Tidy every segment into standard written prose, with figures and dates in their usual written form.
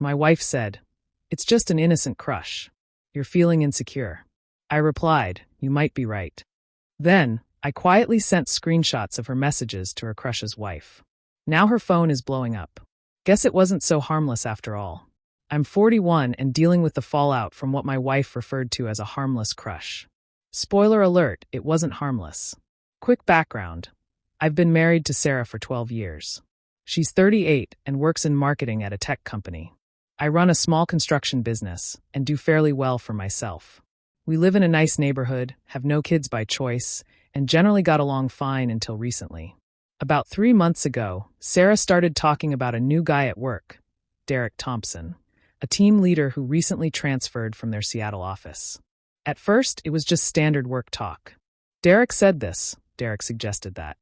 My wife said, "It's just an innocent crush. You're feeling insecure." I replied, "You might be right." Then, I quietly sent screenshots of her messages to her crush's wife. Now her phone is blowing up. Guess it wasn't so harmless after all. I'm 41 and dealing with the fallout from what my wife referred to as a harmless crush. Spoiler alert, it wasn't harmless. Quick background. I've been married to Sarah for 12 years. She's 38 and works in marketing at a tech company. I run a small construction business and do fairly well for myself. We live in a nice neighborhood, have no kids by choice, and generally got along fine until recently. About 3 months ago, Sarah started talking about a new guy at work, Derek Thompson, a team leader who recently transferred from their Seattle office. At first, it was just standard work talk. Derek said this, Derek suggested that.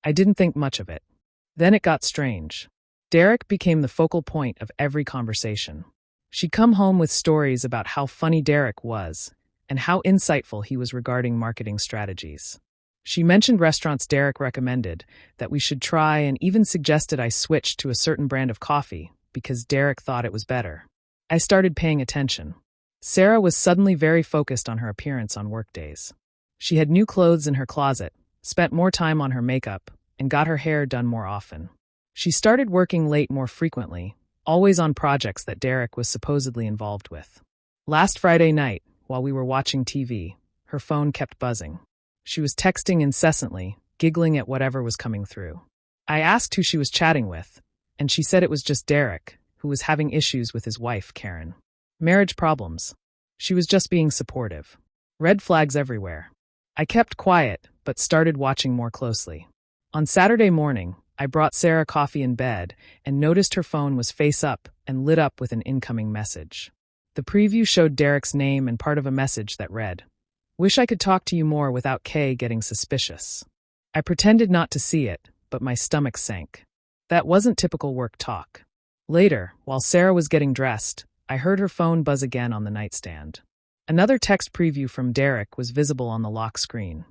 I didn't think much of it. Then it got strange. Derek became the focal point of every conversation. She'd come home with stories about how funny Derek was and how insightful he was regarding marketing strategies. She mentioned restaurants Derek recommended that we should try and even suggested I switch to a certain brand of coffee because Derek thought it was better. I started paying attention. Sarah was suddenly very focused on her appearance on workdays. She had new clothes in her closet, spent more time on her makeup, and got her hair done more often. She started working late more frequently, always on projects that Derek was supposedly involved with. Last Friday night, while we were watching TV, her phone kept buzzing. She was texting incessantly, giggling at whatever was coming through. I asked who she was chatting with, and she said it was just Derek, who was having issues with his wife, Karen. Marriage problems. She was just being supportive. Red flags everywhere. I kept quiet, but started watching more closely. On Saturday morning, I brought Sarah coffee in bed and noticed her phone was face up and lit up with an incoming message. The preview showed Derek's name and part of a message that read, "Wish I could talk to you more without Kay getting suspicious." I pretended not to see it, but my stomach sank. That wasn't typical work talk. Later, while Sarah was getting dressed, I heard her phone buzz again on the nightstand. Another text preview from Derek was visible on the lock screen.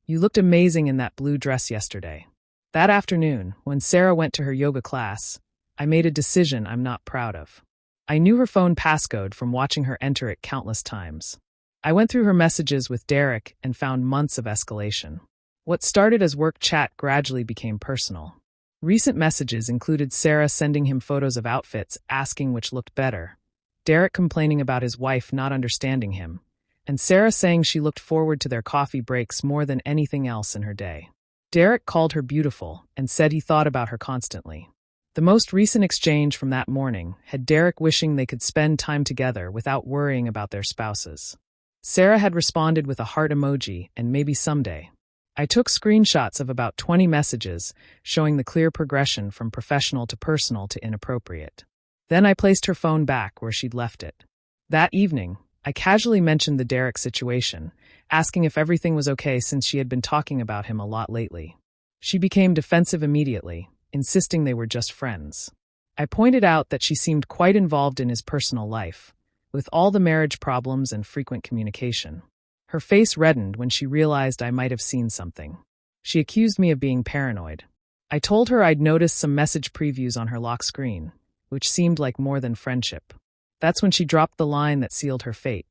"You looked amazing in that blue dress yesterday." That afternoon, when Sarah went to her yoga class, I made a decision I'm not proud of. I knew her phone passcode from watching her enter it countless times. I went through her messages with Derek and found months of escalation. What started as work chat gradually became personal. Recent messages included Sarah sending him photos of outfits, asking which looked better, Derek complaining about his wife not understanding him, and Sarah saying she looked forward to their coffee breaks more than anything else in her day. Derek called her beautiful and said he thought about her constantly. The most recent exchange from that morning had Derek wishing they could spend time together without worrying about their spouses. Sarah had responded with a heart emoji and maybe someday. I took screenshots of about 20 messages showing the clear progression from professional to personal to inappropriate. Then I placed her phone back where she'd left it. That evening, I casually mentioned the Derek situation, asking if everything was okay since she had been talking about him a lot lately. She became defensive immediately, insisting they were just friends. I pointed out that she seemed quite involved in his personal life, with all the marriage problems and frequent communication. Her face reddened when she realized I might have seen something. She accused me of being paranoid. I told her I'd noticed some message previews on her lock screen, which seemed like more than friendship. That's when she dropped the line that sealed her fate.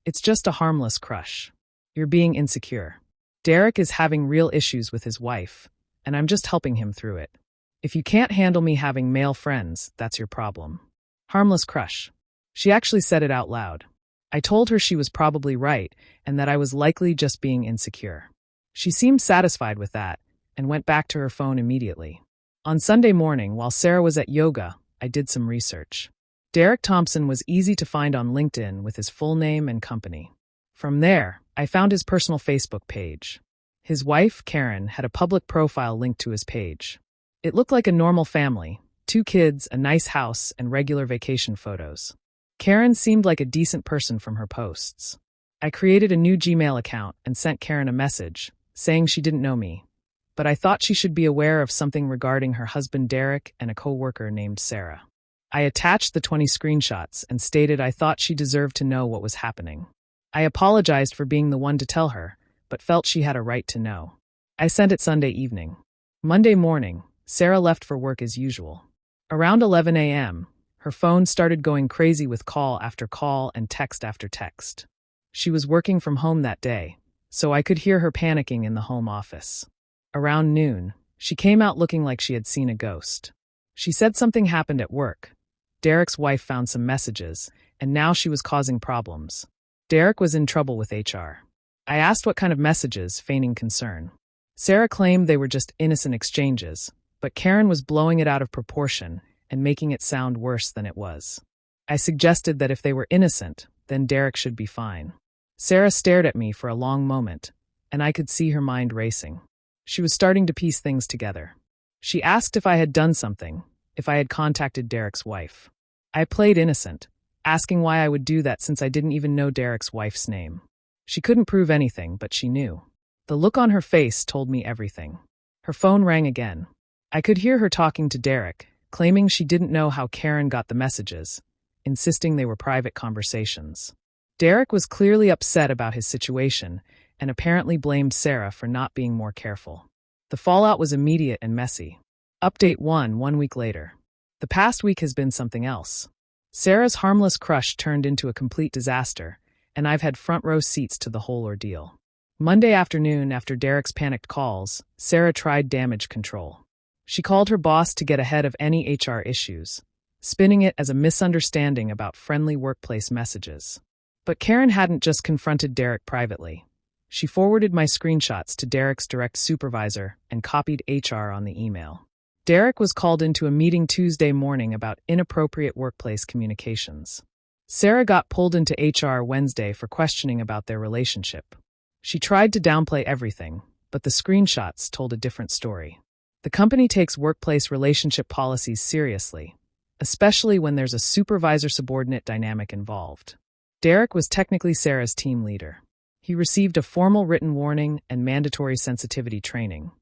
"It's just a harmless crush. You're being insecure. Derek is having real issues with his wife, and I'm just helping him through it. If you can't handle me having male friends, that's your problem." Harmless crush. She actually said it out loud. I told her she was probably right and that I was likely just being insecure. She seemed satisfied with that and went back to her phone immediately. On Sunday morning, while Sarah was at yoga, I did some research. Derek Thompson was easy to find on LinkedIn with his full name and company. From there, I found his personal Facebook page. His wife, Karen, had a public profile linked to his page. It looked like a normal family, 2 kids, a nice house, and regular vacation photos. Karen seemed like a decent person from her posts. I created a new Gmail account and sent Karen a message, saying she didn't know me, but I thought she should be aware of something regarding her husband Derek and a co-worker named Sarah. I attached the 20 screenshots and stated I thought she deserved to know what was happening. I apologized for being the one to tell her, but felt she had a right to know. I sent it Sunday evening. Monday morning, Sarah left for work as usual. Around 11 a.m., Her phone started going crazy with call after call and text after text. She was working from home that day, so I could hear her panicking in the home office. Around noon, she came out looking like she had seen a ghost. She said something happened at work. Derek's wife found some messages, and now she was causing problems. Derek was in trouble with HR. I asked what kind of messages, feigning concern. Sarah claimed they were just innocent exchanges, but Karen was blowing it out of proportion and making it sound worse than it was. I suggested that if they were innocent, then Derek should be fine. Sarah stared at me for a long moment, and I could see her mind racing. She was starting to piece things together. She asked if I had done something, if I had contacted Derek's wife. I played innocent, asking why I would do that since I didn't even know Derek's wife's name. She couldn't prove anything, but she knew. The look on her face told me everything. Her phone rang again. I could hear her talking to Derek, claiming she didn't know how Karen got the messages, insisting they were private conversations. Derek was clearly upset about his situation and apparently blamed Sarah for not being more careful. The fallout was immediate and messy. Update 1 week later. The past week has been something else. Sarah's harmless crush turned into a complete disaster, and I've had front row seats to the whole ordeal. Monday afternoon, after Derek's panicked calls, Sarah tried damage control. She called her boss to get ahead of any HR issues, spinning it as a misunderstanding about friendly workplace messages. But Karen hadn't just confronted Derek privately. She forwarded my screenshots to Derek's direct supervisor and copied HR on the email. Derek was called into a meeting Tuesday morning about inappropriate workplace communications. Sarah got pulled into HR Wednesday for questioning about their relationship. She tried to downplay everything, but the screenshots told a different story. The company takes workplace relationship policies seriously, especially when there's a supervisor-subordinate dynamic involved. Derek was technically Sarah's team leader. He received a formal written warning and mandatory sensitivity training,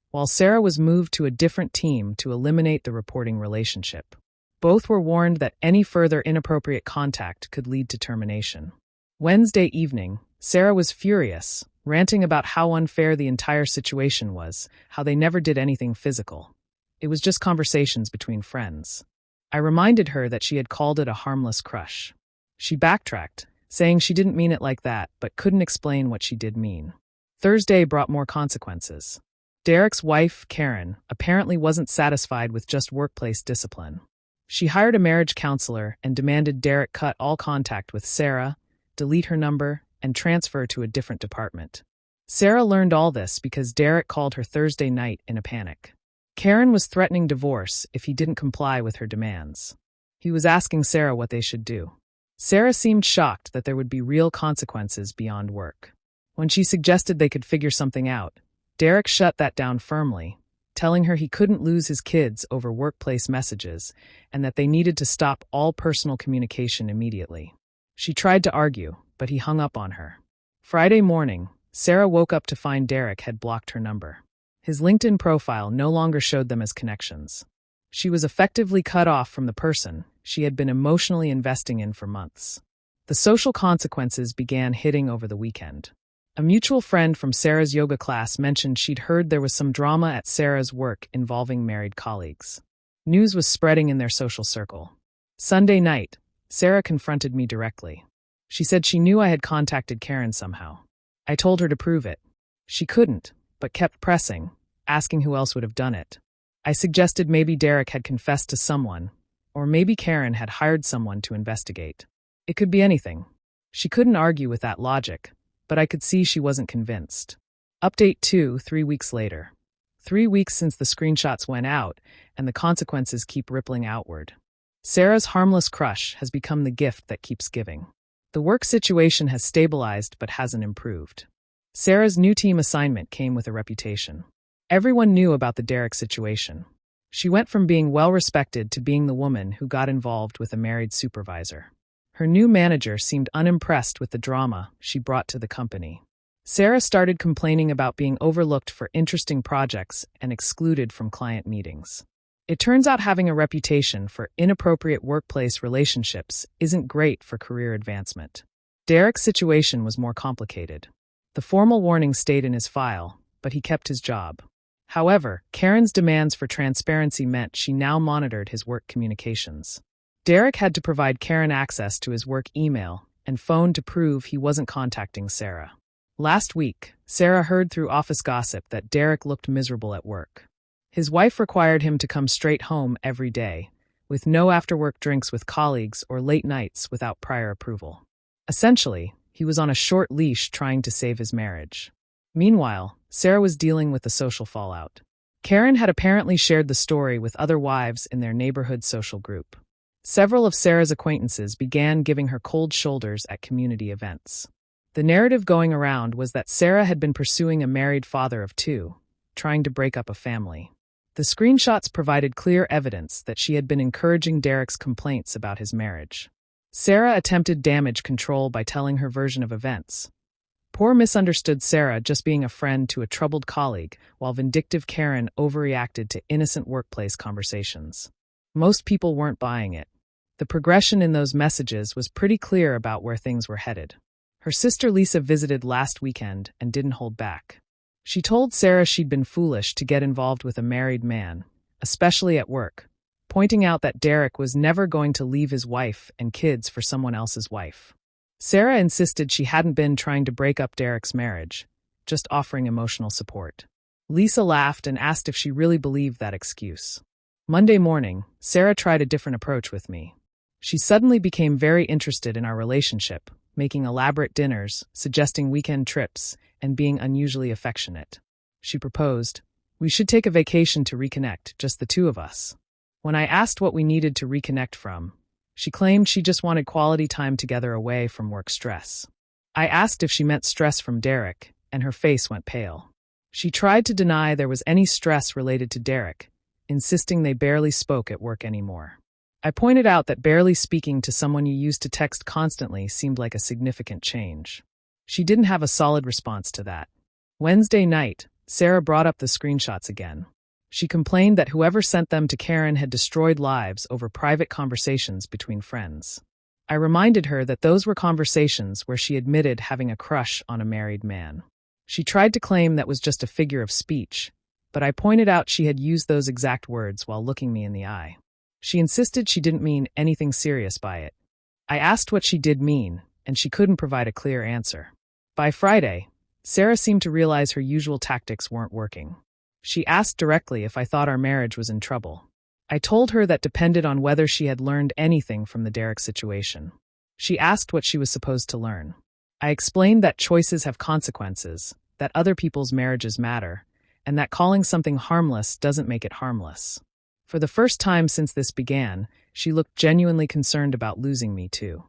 while Sarah was moved to a different team to eliminate the reporting relationship. Both were warned that any further inappropriate contact could lead to termination. Wednesday evening, Sarah was furious, ranting about how unfair the entire situation was, how they never did anything physical. It was just conversations between friends. I reminded her that she had called it a harmless crush. She backtracked, saying she didn't mean it like that, but couldn't explain what she did mean. Thursday brought more consequences. Derek's wife, Karen, apparently wasn't satisfied with just workplace discipline. She hired a marriage counselor and demanded Derek cut all contact with Sarah, delete her number, and transfer to a different department. Sarah learned all this because Derek called her Thursday night in a panic. Karen was threatening divorce if he didn't comply with her demands. He was asking Sarah what they should do. Sarah seemed shocked that there would be real consequences beyond work. When she suggested they could figure something out, Derek shut that down firmly, telling her he couldn't lose his kids over workplace messages and that they needed to stop all personal communication immediately. She tried to argue, but he hung up on her. Friday morning, Sarah woke up to find Derek had blocked her number. His LinkedIn profile no longer showed them as connections. She was effectively cut off from the person she had been emotionally investing in for months. The social consequences began hitting over the weekend. A mutual friend from Sarah's yoga class mentioned she'd heard there was some drama at Sarah's work involving married colleagues. News was spreading in their social circle. Sunday night, Sarah confronted me directly. She said she knew I had contacted Karen somehow. I told her to prove it. She couldn't, but kept pressing, asking who else would have done it. I suggested maybe Derek had confessed to someone, or maybe Karen had hired someone to investigate. It could be anything. She couldn't argue with that logic, but I could see she wasn't convinced. Update 2, 3 weeks later. 3 weeks since the screenshots went out, and the consequences keep rippling outward. Sarah's harmless crush has become the gift that keeps giving. The work situation has stabilized but hasn't improved. Sarah's new team assignment came with a reputation. Everyone knew about the Derek situation. She went from being well-respected to being the woman who got involved with a married supervisor. Her new manager seemed unimpressed with the drama she brought to the company. Sarah started complaining about being overlooked for interesting projects and excluded from client meetings. It turns out having a reputation for inappropriate workplace relationships isn't great for career advancement. Derek's situation was more complicated. The formal warning stayed in his file, but he kept his job. However, Karen's demands for transparency meant she now monitored his work communications. Derek had to provide Karen access to his work email and phone to prove he wasn't contacting Sarah. Last week, Sarah heard through office gossip that Derek looked miserable at work. His wife required him to come straight home every day, with no after-work drinks with colleagues or late nights without prior approval. Essentially, he was on a short leash trying to save his marriage. Meanwhile, Sarah was dealing with the social fallout. Karen had apparently shared the story with other wives in their neighborhood social group. Several of Sarah's acquaintances began giving her cold shoulders at community events. The narrative going around was that Sarah had been pursuing a married father of two, trying to break up a family. The screenshots provided clear evidence that she had been encouraging Derek's complaints about his marriage. Sarah attempted damage control by telling her version of events. Poor misunderstood Sarah just being a friend to a troubled colleague, while vindictive Karen overreacted to innocent workplace conversations. Most people weren't buying it. The progression in those messages was pretty clear about where things were headed. Her sister Lisa visited last weekend and didn't hold back. She told Sarah she'd been foolish to get involved with a married man, especially at work, pointing out that Derek was never going to leave his wife and kids for someone else's wife. Sarah insisted she hadn't been trying to break up Derek's marriage, just offering emotional support. Lisa laughed and asked if she really believed that excuse. Monday morning, Sarah tried a different approach with me. She suddenly became very interested in our relationship, making elaborate dinners, suggesting weekend trips, and being unusually affectionate. She proposed, "We should take a vacation to reconnect, just the two of us." When I asked what we needed to reconnect from, she claimed she just wanted quality time together away from work stress. I asked if she meant stress from Derek, and her face went pale. She tried to deny there was any stress related to Derek, insisting they barely spoke at work anymore. I pointed out that barely speaking to someone you used to text constantly seemed like a significant change. She didn't have a solid response to that. Wednesday night, Sarah brought up the screenshots again. She complained that whoever sent them to Karen had destroyed lives over private conversations between friends. I reminded her that those were conversations where she admitted having a crush on a married man. She tried to claim that was just a figure of speech, but I pointed out she had used those exact words while looking me in the eye. She insisted she didn't mean anything serious by it. I asked what she did mean, and she couldn't provide a clear answer. By Friday, Sarah seemed to realize her usual tactics weren't working. She asked directly if I thought our marriage was in trouble. I told her that depended on whether she had learned anything from the Derek situation. She asked what she was supposed to learn. I explained that choices have consequences, that other people's marriages matter, and that calling something harmless doesn't make it harmless. For the first time since this began, she looked genuinely concerned about losing me too.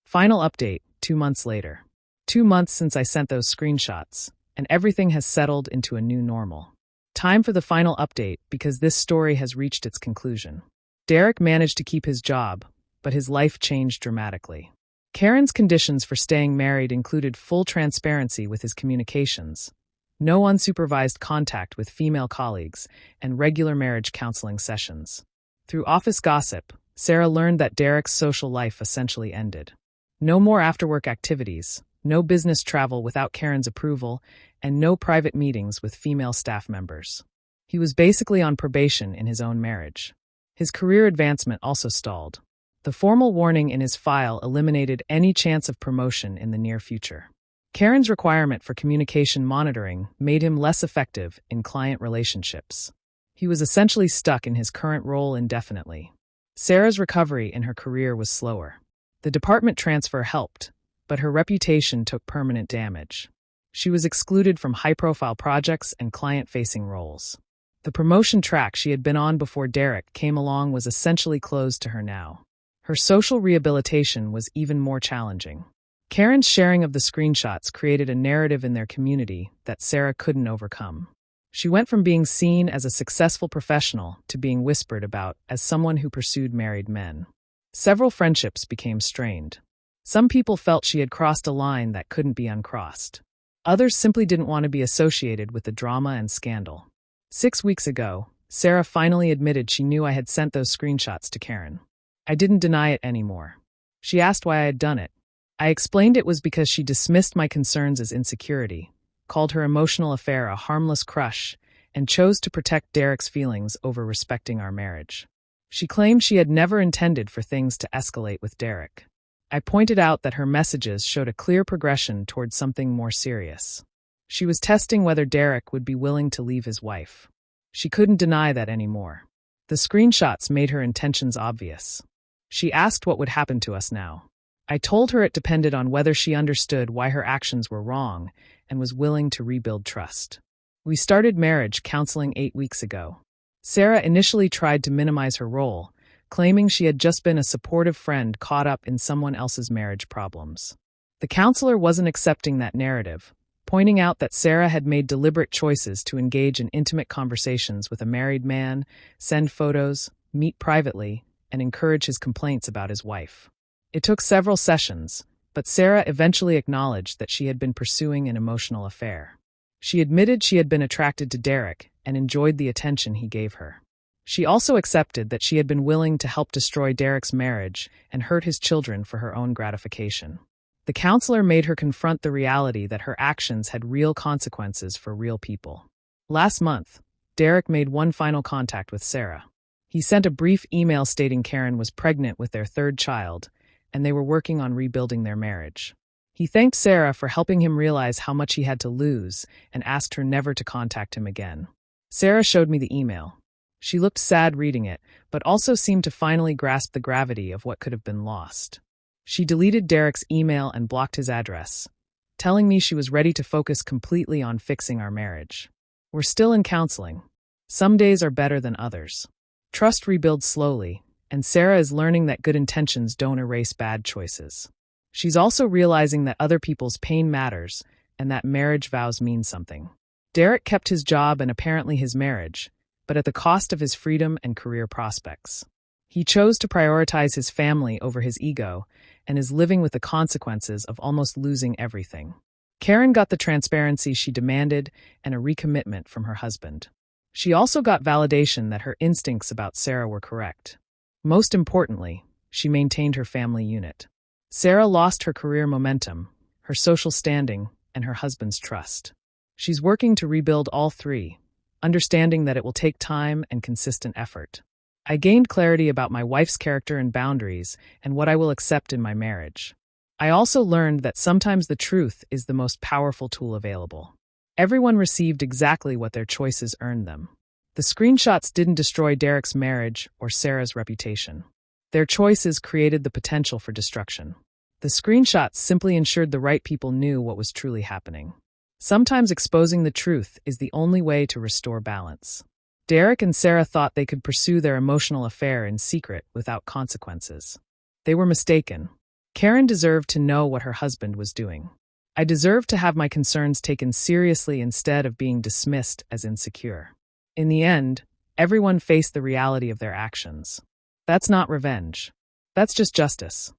Final update, 2 months later. 2 months since I sent those screenshots, and everything has settled into a new normal. Time for the final update because this story has reached its conclusion. Derek managed to keep his job, but his life changed dramatically. Karen's conditions for staying married included full transparency with his communications, no unsupervised contact with female colleagues, and regular marriage counseling sessions. Through office gossip, Sarah learned that Derek's social life essentially ended. No more after-work activities, no business travel without Karen's approval, and no private meetings with female staff members. He was basically on probation in his own marriage. His career advancement also stalled. The formal warning in his file eliminated any chance of promotion in the near future. Karen's requirement for communication monitoring made him less effective in client relationships. He was essentially stuck in his current role indefinitely. Sarah's recovery in her career was slower. The department transfer helped, but her reputation took permanent damage. She was excluded from high-profile projects and client-facing roles. The promotion track she had been on before Derek came along was essentially closed to her now. Her social rehabilitation was even more challenging. Karen's sharing of the screenshots created a narrative in their community that Sarah couldn't overcome. She went from being seen as a successful professional to being whispered about as someone who pursued married men. Several friendships became strained. Some people felt she had crossed a line that couldn't be uncrossed. Others simply didn't want to be associated with the drama and scandal. 6 weeks ago, Sarah finally admitted she knew I had sent those screenshots to Karen. I didn't deny it anymore. She asked why I had done it. I explained it was because she dismissed my concerns as insecurity, called her emotional affair a harmless crush, and chose to protect Derek's feelings over respecting our marriage. She claimed she had never intended for things to escalate with Derek. I pointed out that her messages showed a clear progression towards something more serious. She was testing whether Derek would be willing to leave his wife. She couldn't deny that anymore. The screenshots made her intentions obvious. She asked what would happen to us now. I told her it depended on whether she understood why her actions were wrong and was willing to rebuild trust. We started marriage counseling 8 weeks ago. Sarah initially tried to minimize her role, claiming she had just been a supportive friend caught up in someone else's marriage problems. The counselor wasn't accepting that narrative, pointing out that Sarah had made deliberate choices to engage in intimate conversations with a married man, send photos, meet privately, and encourage his complaints about his wife. It took several sessions, but Sarah eventually acknowledged that she had been pursuing an emotional affair. She admitted she had been attracted to Derek and enjoyed the attention he gave her. She also accepted that she had been willing to help destroy Derek's marriage and hurt his children for her own gratification. The counselor made her confront the reality that her actions had real consequences for real people. Last month, Derek made one final contact with Sarah. He sent a brief email stating Karen was pregnant with their third child, and they were working on rebuilding their marriage. He thanked Sarah for helping him realize how much he had to lose and asked her never to contact him again. Sarah showed me the email. She looked sad reading it, but also seemed to finally grasp the gravity of what could have been lost. She deleted Derek's email and blocked his address, telling me she was ready to focus completely on fixing our marriage. We're still in counseling. Some days are better than others. Trust rebuilds slowly, and Sarah is learning that good intentions don't erase bad choices. She's also realizing that other people's pain matters and that marriage vows mean something. Derek kept his job and apparently his marriage, but at the cost of his freedom and career prospects. He chose to prioritize his family over his ego and is living with the consequences of almost losing everything. Karen got the transparency she demanded and a recommitment from her husband. She also got validation that her instincts about Sarah were correct. Most importantly, she maintained her family unit. Sarah lost her career momentum, her social standing, and her husband's trust. She's working to rebuild all three, understanding that it will take time and consistent effort. I gained clarity about my wife's character and boundaries and what I will accept in my marriage. I also learned that sometimes the truth is the most powerful tool available. Everyone received exactly what their choices earned them. The screenshots didn't destroy Derek's marriage or Sarah's reputation. Their choices created the potential for destruction. The screenshots simply ensured the right people knew what was truly happening. Sometimes exposing the truth is the only way to restore balance. Derek and Sarah thought they could pursue their emotional affair in secret without consequences. They were mistaken. Karen deserved to know what her husband was doing. I deserved to have my concerns taken seriously instead of being dismissed as insecure. In the end, everyone faced the reality of their actions. That's not revenge. That's just justice.